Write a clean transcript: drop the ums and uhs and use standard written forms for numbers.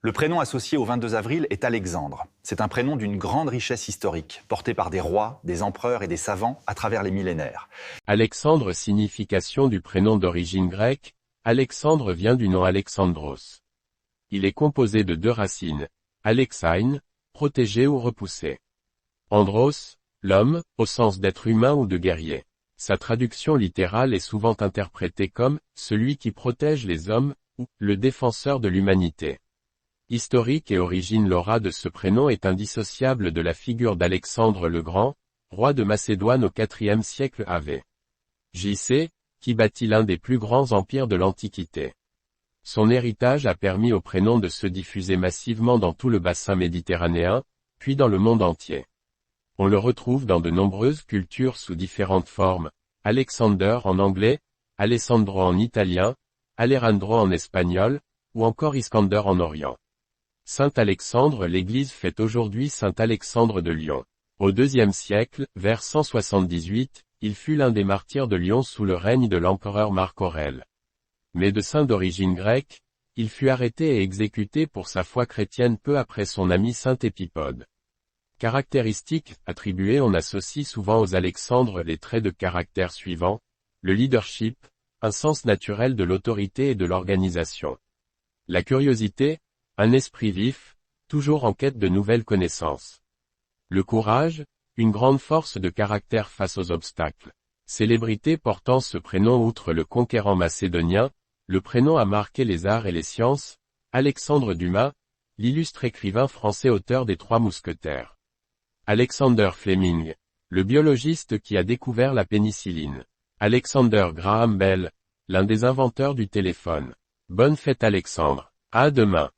Le prénom associé au 22 avril est Alexandre. C'est un prénom d'une grande richesse historique, porté par des rois, des empereurs et des savants à travers les millénaires. Alexandre, signification du prénom d'origine grecque, Alexandre vient du nom Alexandros. Il est composé de deux racines, alexein, protégé ou repoussé. Andros, l'homme, au sens d'être humain ou de guerrier. Sa traduction littérale est souvent interprétée comme « celui qui protège les hommes » ou « le défenseur de l'humanité ». Historique et origine, l'aura de ce prénom est indissociable de la figure d'Alexandre le Grand, roi de Macédoine au IVe siècle av. J.C., qui bâtit l'un des plus grands empires de l'Antiquité. Son héritage a permis au prénom de se diffuser massivement dans tout le bassin méditerranéen, puis dans le monde entier. On le retrouve dans de nombreuses cultures sous différentes formes, Alexander en anglais, Alessandro en italien, Alejandro en espagnol, ou encore Iskander en Orient. Saint Alexandre. L'Église fête aujourd'hui Saint Alexandre de Lyon. Au IIe siècle, vers 178, il fut l'un des martyrs de Lyon sous le règne de l'empereur Marc Aurèle. Médecin d'origine grecque, il fut arrêté et exécuté pour sa foi chrétienne peu après son ami Saint Épipode. Caractéristiques attribuées. On associe souvent aux Alexandres les traits de caractère suivants, le leadership, un sens naturel de l'autorité et de l'organisation. La curiosité, un esprit vif, toujours en quête de nouvelles connaissances. Le courage, une grande force de caractère face aux obstacles. Célébrité portant ce prénom. Outre le conquérant macédonien, le prénom a marqué les arts et les sciences, Alexandre Dumas, l'illustre écrivain français auteur des Trois Mousquetaires. Alexander Fleming, le biologiste qui a découvert la pénicilline. Alexander Graham Bell, l'un des inventeurs du téléphone. Bonne fête Alexandre. À demain.